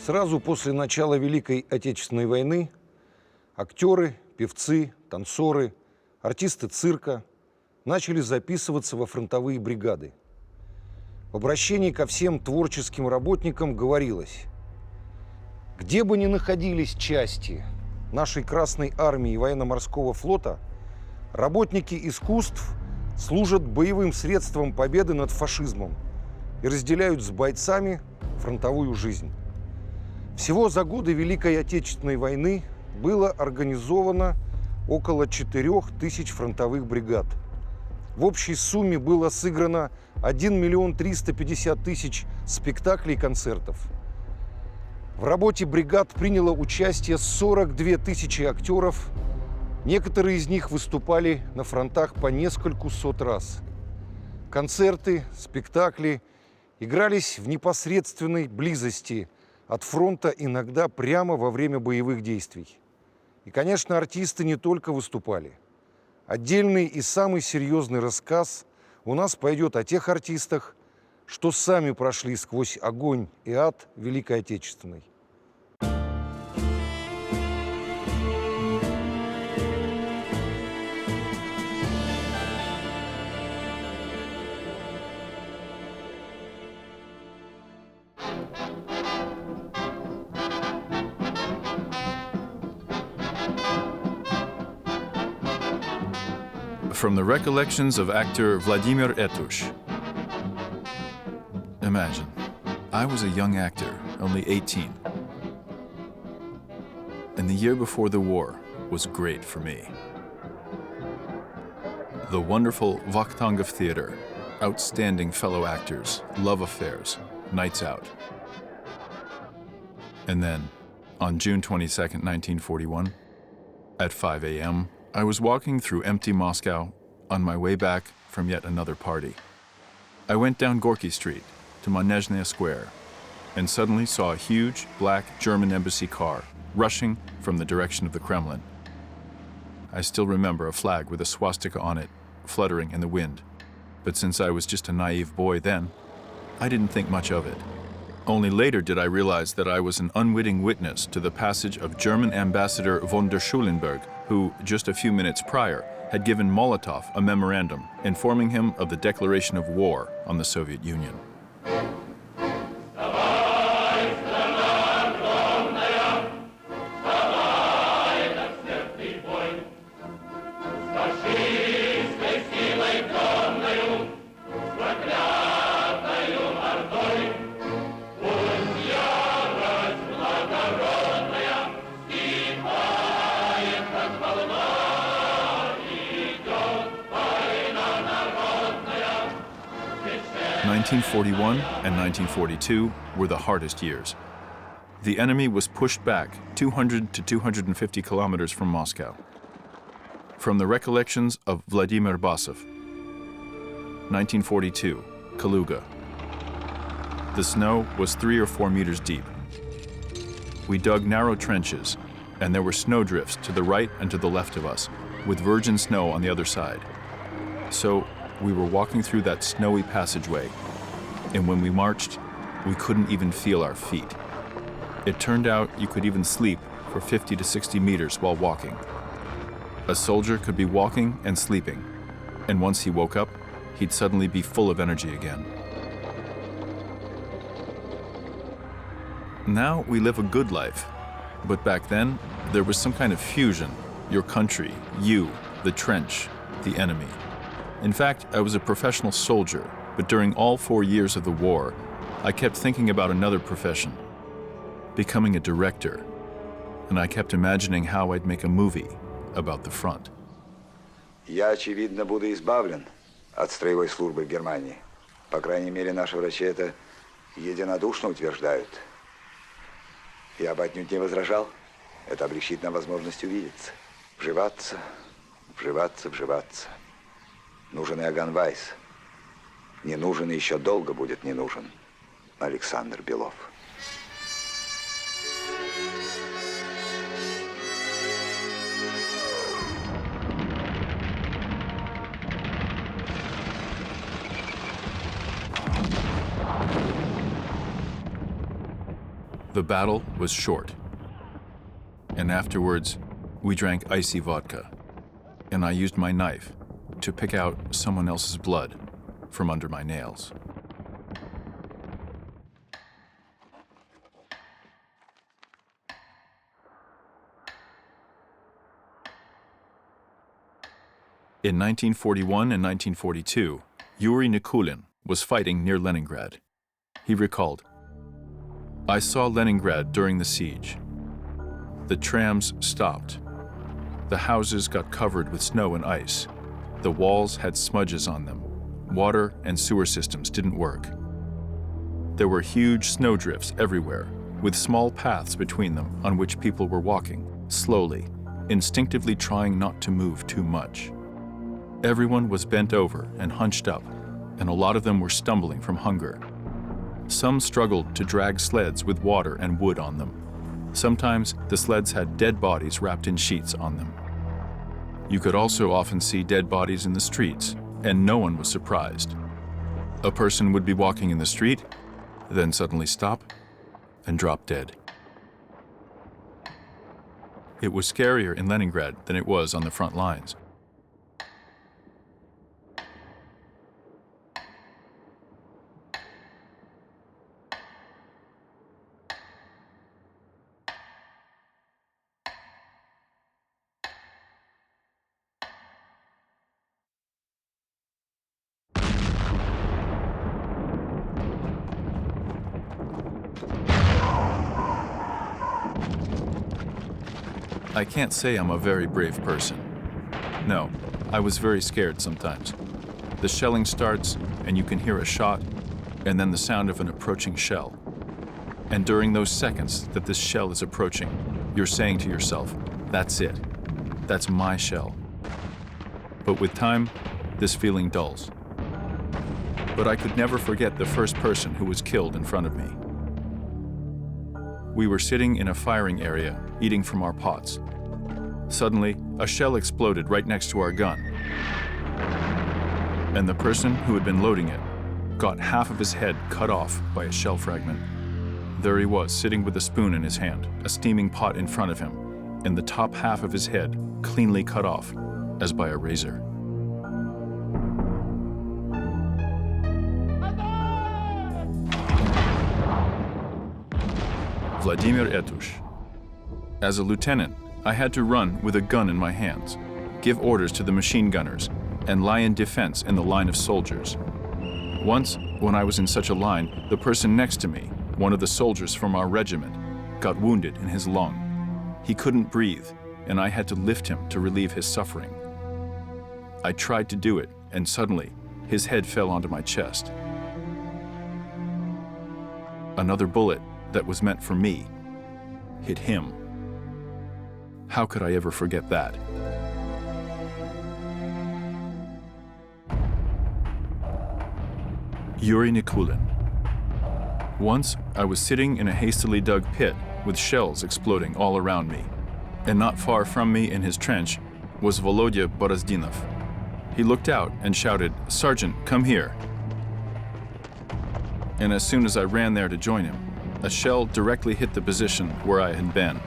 Сразу после начала Великой Отечественной войны актеры, певцы, танцоры, артисты цирка начали записываться во фронтовые бригады. В обращении ко всем творческим работникам говорилось: где бы ни находились части нашей Красной Армии и Военно-Морского флота, работники искусств служат боевым средством победы над фашизмом и разделяют с бойцами фронтовую жизнь. Всего за годы Великой Отечественной войны было организовано около 4000 фронтовых бригад. В общей сумме было сыграно 1 миллион 350 тысяч спектаклей и концертов. В работе бригад приняло участие 42 тысячи актеров. Некоторые из них выступали на фронтах по нескольку сот раз. Концерты, спектакли игрались в непосредственной близости от фронта, иногда прямо во время боевых действий. И, конечно, артисты не только выступали. Отдельный и самый серьезный рассказ у нас пойдет о тех артистах, что сами прошли сквозь огонь и ад Великой Отечественной. From the recollections of actor Vladimir Etush. Imagine, I was a young actor, only 18. And the year before the war was great for me. The wonderful Vakhtangov Theater, outstanding fellow actors, love affairs, nights out. And then, on June 22nd, 1941, at 5 a.m., I was walking through empty Moscow on my way back from yet another party. I went down Gorky Street to Manezhnaya Square and suddenly saw a huge black German embassy car rushing from the direction of the Kremlin. I still remember a flag with a swastika on it fluttering in the wind, but since I was just a naive boy then, I didn't think much of it. Only later did I realize that I was an unwitting witness to the passage of German Ambassador von der Schulenburg, who, just a few minutes prior, had given Molotov a memorandum informing him of the declaration of war on the Soviet Union. (1941 and 1942 were the hardest years. The enemy was pushed back 200 to 250 kilometers from Moscow. From the recollections of Vladimir Basov. 1942, Kaluga. The snow was 3 or 4 meters deep. We dug narrow trenches, and there were snowdrifts to the right and to the left of us, with virgin snow on the other side. So we were walking through that snowy passageway, and when we marched, we couldn't even feel our feet. It turned out you could even sleep for 50 to 60 meters while walking. A soldier could be walking and sleeping, and once he woke up, he'd suddenly be full of energy again. Now we live a good life, but back then, there was some kind of fusion. Your country, you, the trench, the enemy. In fact, I was a professional soldier, but during all 4 years of the war, I kept thinking about another profession, becoming a director, and I kept imagining how I'd make a movie about the front. Я, очевидно, буду избавлен от строевой службы в Германии. По крайней мере, наши врачи это единодушно утверждают. Я бы отнюдь не возражал. Это облегчит нам возможность увидеться. Вживаться, вживаться, вживаться. Нужен Иоганн Вайс. Не нужен и еще долго будет не нужен Александр Белов. The battle was short. And afterwards, we drank icy vodka, and I used my knife to pick out someone else's blood from under my nails. In 1941 and 1942, Yuri Nikulin was fighting near Leningrad. He recalled, "I saw Leningrad during the siege. The trams stopped. The houses got covered with snow and ice. The walls had smudges on them. Water and sewer systems didn't work. There were huge snowdrifts everywhere, with small paths between them on which people were walking, slowly, instinctively trying not to move too much. Everyone was bent over and hunched up, and a lot of them were stumbling from hunger. Some struggled to drag sleds with water and wood on them. Sometimes the sleds had dead bodies wrapped in sheets on them. You could also often see dead bodies in the streets, and no one was surprised. A person would be walking in the street, then suddenly stop and drop dead." It was scarier in Leningrad than it was on the front lines. I can't say I'm a very brave person. No, I was very scared sometimes. The shelling starts, and you can hear a shot, and then the sound of an approaching shell. And during those seconds that this shell is approaching, you're saying to yourself, "That's it. That's my shell." But with time, this feeling dulls. But I could never forget the first person who was killed in front of me. We were sitting in a firing area, eating from our pots. Suddenly, a shell exploded right next to our gun. And the person who had been loading it got half of his head cut off by a shell fragment. There he was, sitting with a spoon in his hand, a steaming pot in front of him, and the top half of his head cleanly cut off, as by a razor. Vladimir Etush. As a lieutenant, I had to run with a gun in my hands, give orders to the machine gunners, and lie in defense in the line of soldiers. Once, when I was in such a line, the person next to me, one of the soldiers from our regiment, got wounded in his lung. He couldn't breathe, and I had to lift him to relieve his suffering. I tried to do it, and suddenly, his head fell onto my chest. Another bullet that was meant for me hit him. How could I ever forget that? Yuri Nikulin. Once, I was sitting in a hastily dug pit with shells exploding all around me, and not far from me in his trench was Volodya Borozdinov. He looked out and shouted, "Sergeant, come here." And as soon as I ran there to join him, a shell directly hit the position where I had been.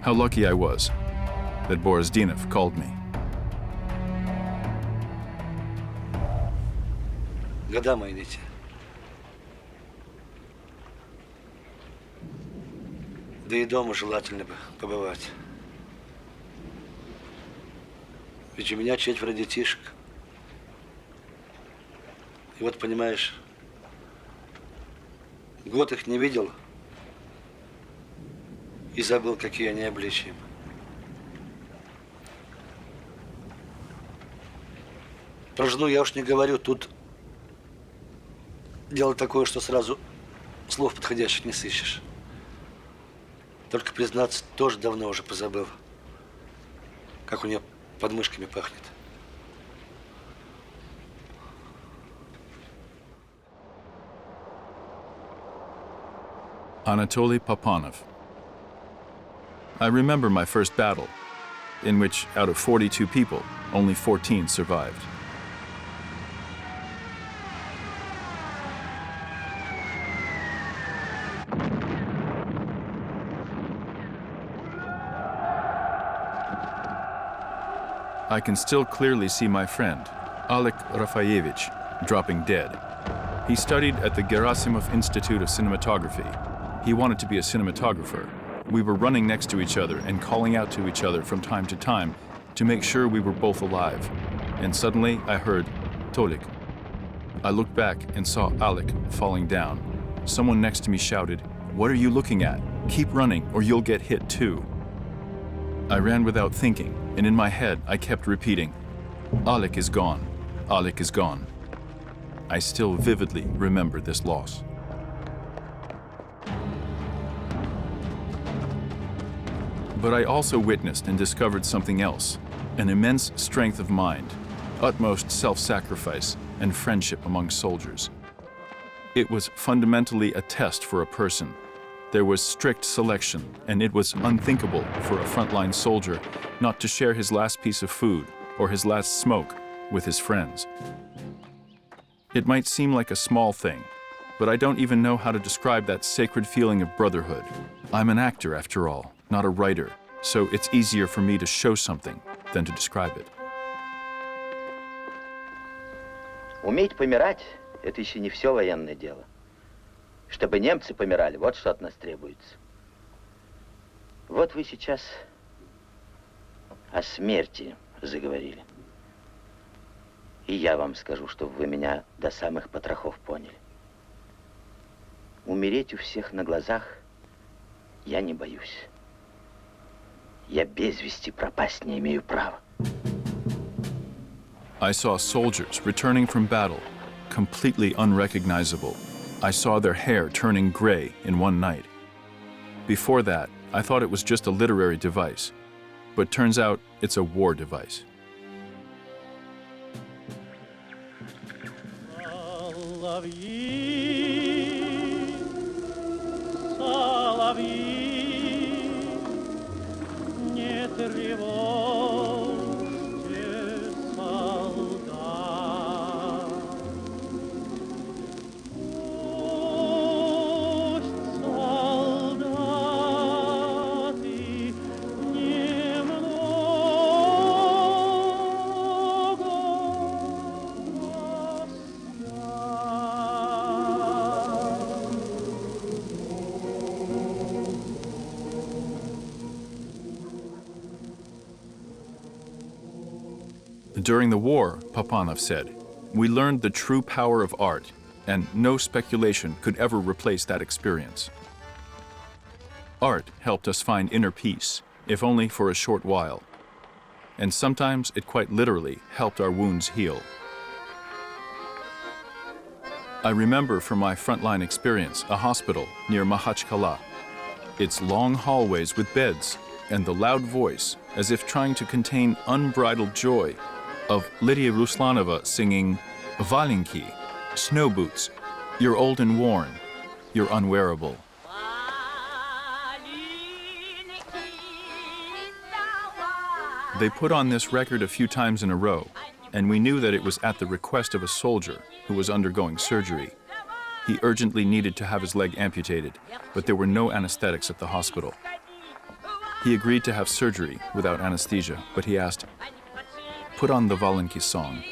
How lucky I was that Borozdinov called me. Года мои дети. Да и дома желательно бы побывать. Ведь у меня 4 детишек. И вот, понимаешь, год их не видел и забыл, какие они обличья. Про жену я уж не говорю, тут дело такое, что сразу слов подходящих не сыщешь. Только, признаться, тоже давно уже позабыл, как у нее под мышками пахнет. Anatoly Papanov. I remember my first battle, in which out of 42 people, only 14 survived. I can still clearly see my friend, Alek Rafaevich, dropping dead. He studied at the Gerasimov Institute of Cinematography. He wanted to be a cinematographer. We were running next to each other and calling out to each other from time to make sure we were both alive. And suddenly I heard, Tolik. I looked back and saw Alek falling down. Someone next to me shouted, "What are you looking at? Keep running or you'll get hit too." I ran without thinking, and in my head I kept repeating, Alek is gone. Alek is gone. I still vividly remember this loss. But I also witnessed and discovered something else, an immense strength of mind, utmost self-sacrifice, and friendship among soldiers. It was fundamentally a test for a person. There was strict selection, and it was unthinkable for a frontline soldier not to share his last piece of food or his last smoke with his friends. It might seem like a small thing, but I don't even know how to describe that sacred feeling of brotherhood. I'm an actor, after all, not a writer, so it's easier for me to show something than to describe it. Уметь помирать – это еще не все военное дело. Чтобы немцы помирали, вот что от нас требуется. Вот вы сейчас о смерти заговорили. И я вам скажу, чтобы вы меня до самых потрохов поняли. Умереть у всех на глазах я не боюсь. Я без вести пропасть не имею права. I saw soldiers returning from battle, completely unrecognizable. I saw their hair turning gray in one night. Before that, I thought it was just a literary device, but turns out it's a war device. During the war, Papanov said, we learned the true power of art, and no speculation could ever replace that experience. Art helped us find inner peace, if only for a short while. And sometimes it quite literally helped our wounds heal. I remember from my frontline experience a hospital near Makhachkala. Its long hallways with beds, and the loud voice, as if trying to contain unbridled joy, of Lydia Ruslanova singing, Valenki, snow boots, you're old and worn, you're unwearable. They put on this record a few times in a row, and we knew that it was at the request of a soldier who was undergoing surgery. He urgently needed to have his leg amputated, but there were no anesthetics at the hospital. He agreed to have surgery without anesthesia, but he asked, put on the Valenki song.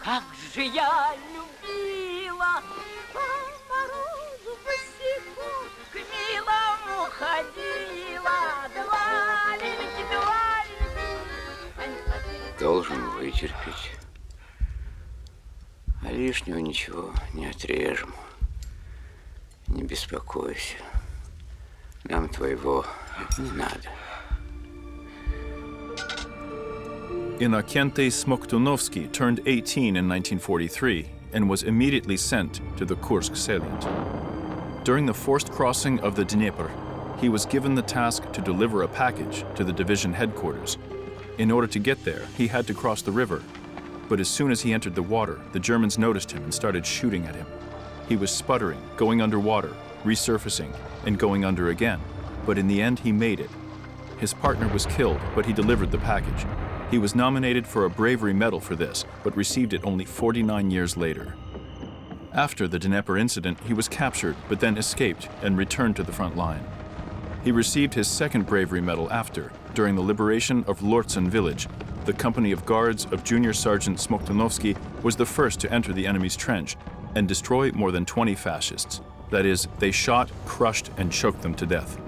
Как же я любила по морозу босиком, к милому ходила. Два-леньки. Должен вытерпеть. А лишнего ничего не отрежем. Не беспокойся. Нам твоего не надо. Inokente Smoktunovsky turned 18 in 1943 and was immediately sent to the Kursk salient. During the forced crossing of the Dnieper, he was given the task to deliver a package to the division headquarters. In order to get there, he had to cross the river. But as soon as he entered the water, the Germans noticed him and started shooting at him. He was sputtering, going underwater, resurfacing, and going under again. But in the end, he made it. His partner was killed, but he delivered the package. He was nominated for a bravery medal for this, but received it only 49 years later. After the Dnieper incident, he was captured, but then escaped and returned to the front line. He received his second bravery medal after, during the liberation of Lortsen village. The company of guards of Junior Sergeant Smoktunovsky was the first to enter the enemy's trench and destroy more than 20 fascists. That is, they shot, crushed, and choked them to death.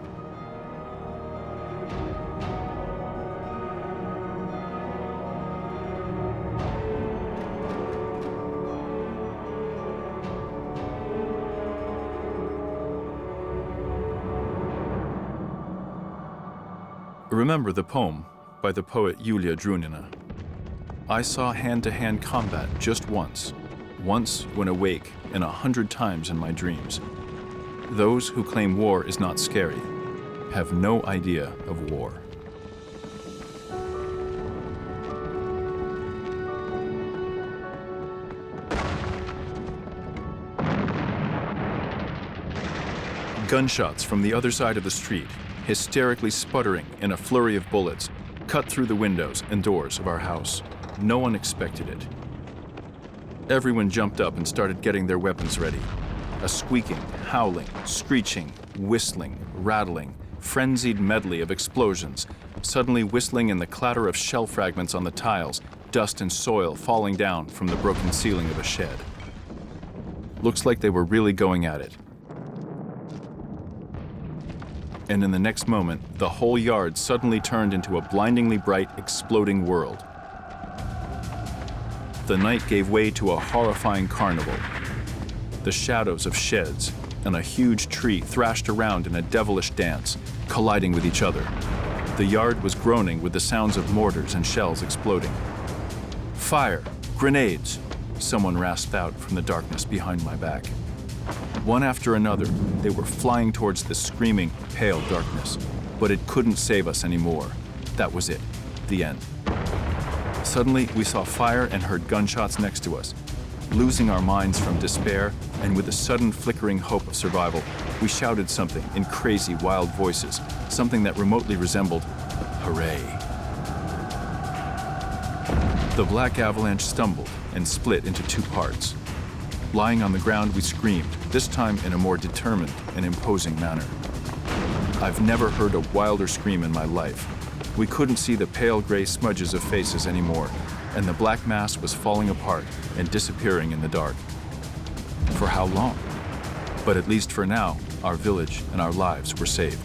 Remember the poem by the poet Yulia Drunina. I saw hand-to-hand combat just once when awake, and 100 times in my dreams. Those who claim war is not scary have no idea of war. Gunshots from the other side of the street, hysterically sputtering in a flurry of bullets, cut through the windows and doors of our house. No one expected it. Everyone jumped up and started getting their weapons ready. A squeaking, howling, screeching, whistling, rattling, frenzied medley of explosions, suddenly whistling in the clatter of shell fragments on the tiles, dust and soil falling down from the broken ceiling of a shed. Looks like they were really going at it. And in the next moment, the whole yard suddenly turned into a blindingly bright, exploding world. The night gave way to a horrifying carnival. The shadows of sheds and a huge tree thrashed around in a devilish dance, colliding with each other. The yard was groaning with the sounds of mortars and shells exploding. Fire! Grenades! Someone rasped out from the darkness behind my back. One after another, they were flying towards the screaming, pale darkness. But it couldn't save us anymore. That was it. The end. Suddenly, we saw fire and heard gunshots next to us. Losing our minds from despair, and with a sudden flickering hope of survival, we shouted something in crazy, wild voices, something that remotely resembled, "Hooray!" The black avalanche stumbled and split into two parts. Lying on the ground, we screamed, this time in a more determined and imposing manner. I've never heard a wilder scream in my life. We couldn't see the pale gray smudges of faces anymore, and the black mass was falling apart and disappearing in the dark. For how long? But at least for now, our village and our lives were saved.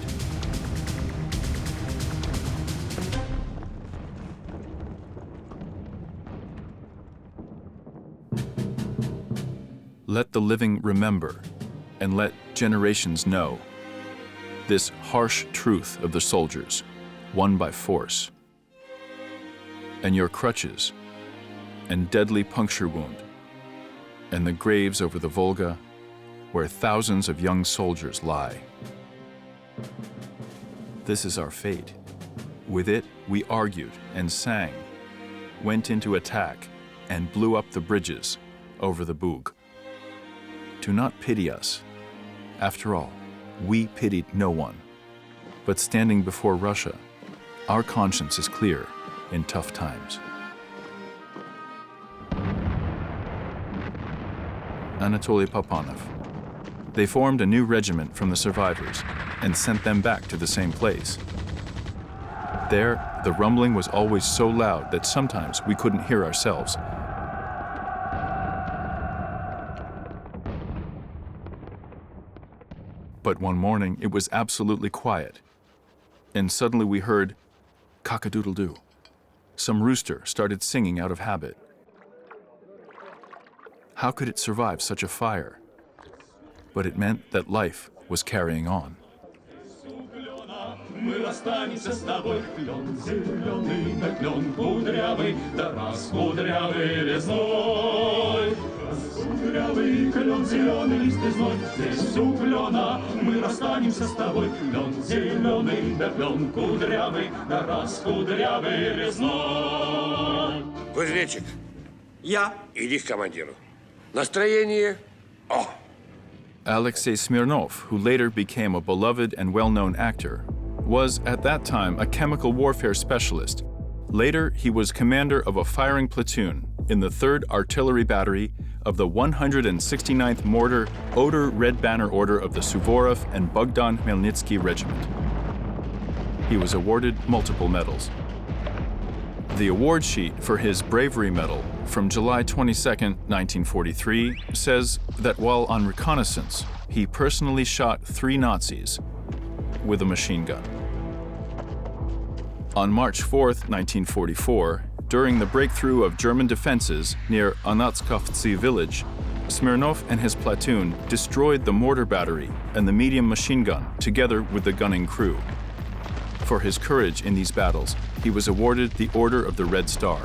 Let the living remember, and let generations know this harsh truth of the soldiers, won by force, and your crutches, and deadly puncture wound, and the graves over the Volga, where thousands of young soldiers lie. This is our fate. With it, we argued and sang, went into attack, and blew up the bridges over the Bug. Do not pity us. After all, we pitied no one. But standing before Russia, our conscience is clear in tough times. Anatoly Papanov. They formed a new regiment from the survivors and sent them back to the same place. There, the rumbling was always so loud that sometimes we couldn't hear ourselves. But one morning, it was absolutely quiet. And suddenly we heard cock-a-doodle-doo. Some rooster started singing out of habit. How could it survive such a fire? But it meant that life was carrying on. Мы расстанемся с тобой, клен зеленый, да клен кудрявый, да раз кудрявый резной. Раз кудрявый, клен зеленый, лист резной, здесь у клена мы расстанемся с тобой, клен зеленый, да клен кудрявый, да раз кудрявый резной. Кузнечик, Я. Иди к командиру. Настроение. О! Alexei Smirnov, who later became a beloved and well-known actor, was at that time a chemical warfare specialist. Later, he was commander of a firing platoon in the 3rd Artillery Battery of the 169th Mortar Oder Red Banner Order of the Suvorov and Bogdan Khmelnytsky Regiment. He was awarded multiple medals. The award sheet for his Bravery Medal from July 22, 1943, says that while on reconnaissance, he personally shot 3 Nazis with a machine gun. On March 4, 1944, during the breakthrough of German defenses near Anatskovtsy village, Smirnov and his platoon destroyed the mortar battery and the medium machine gun together with the gunning crew. For his courage in these battles, he was awarded the Order of the Red Star.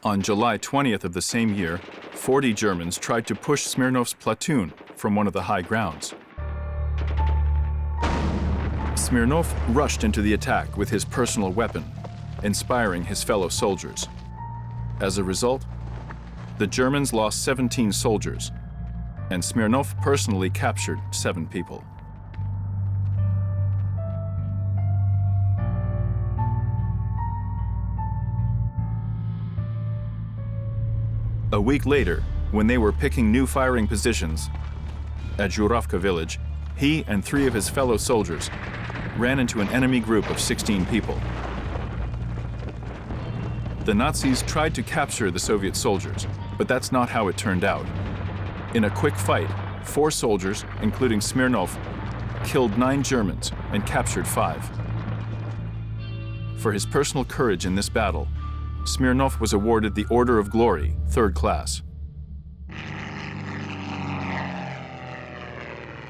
On July 20th of the same year, 40 Germans tried to push Smirnov's platoon from one of the high grounds. Smirnov rushed into the attack with his personal weapon, inspiring his fellow soldiers. As a result, the Germans lost 17 soldiers, and Smirnov personally captured 7 people. A week later, when they were picking new firing positions at Zhuravka village, he and 3 of his fellow soldiers ran into an enemy group of 16 people. The Nazis tried to capture the Soviet soldiers, but that's not how it turned out. In a quick fight, 4 soldiers, including Smirnov, killed 9 Germans and captured 5. For his personal courage in this battle, Smirnov was awarded the Order of Glory, 3rd class.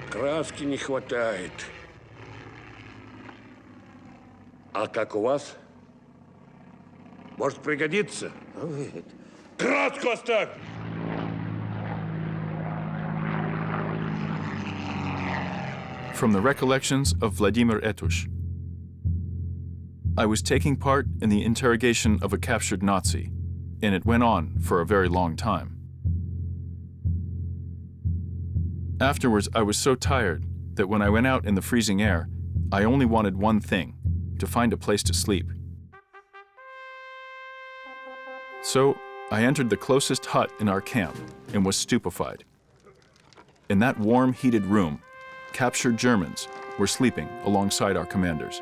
Краски не хватает. А как у вас? Может пригодится? Краску оставь! From the recollections of Vladimir Etush. I was taking part in the interrogation of a captured Nazi, and it went on for a very long time. Afterwards, I was so tired that when I went out in the freezing air, I only wanted one thing: to find a place to sleep. So I entered the closest hut in our camp and was stupefied. In that warm, heated room, captured Germans were sleeping alongside our commanders.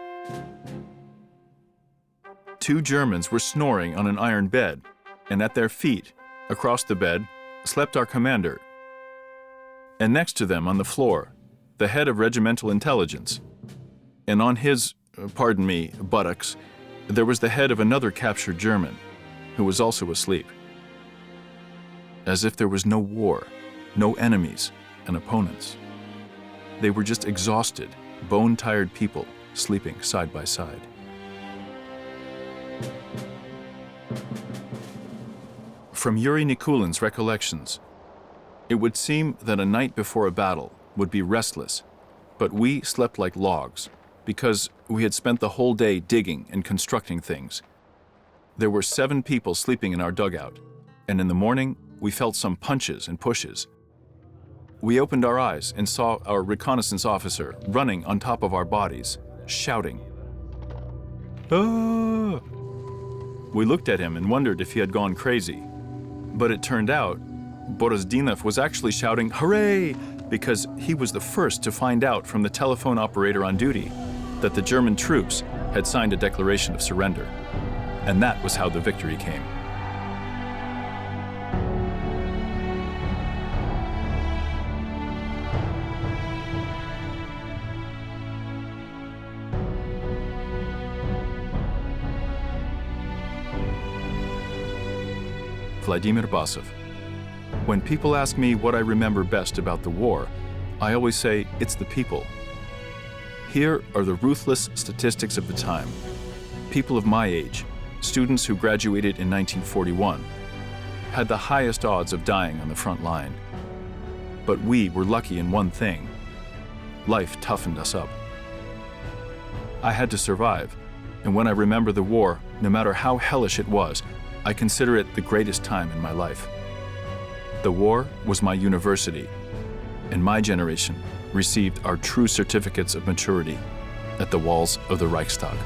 2 Germans were snoring on an iron bed, and at their feet, across the bed, slept our commander. And next to them on the floor, the head of regimental intelligence. And on his, buttocks, there was the head of another captured German, who was also asleep. As if there was no war, no enemies and opponents. They were just exhausted, bone-tired people sleeping side by side. From Yuri Nikulin's recollections, it would seem that a night before a battle would be restless, but we slept like logs because we had spent the whole day digging and constructing things. There were 7 people sleeping in our dugout, and in the morning we felt some punches and pushes. We opened our eyes and saw our reconnaissance officer running on top of our bodies, shouting. "Ah!" We looked at him and wondered if he had gone crazy. But it turned out Borozdinov was actually shouting, "Hooray!" because he was the first to find out from the telephone operator on duty that the German troops had signed a declaration of surrender. And that was how the victory came. Vladimir Basov. When people ask me what I remember best about the war, I always say it's the people. Here are the ruthless statistics of the time. People of my age, students who graduated in 1941, had the highest odds of dying on the front line. But we were lucky in one thing. Life toughened us up. I had to survive, and when I remember the war, no matter how hellish it was, I consider it the greatest time in my life. The war was my university, and my generation received our true certificates of maturity at the walls of the Reichstag.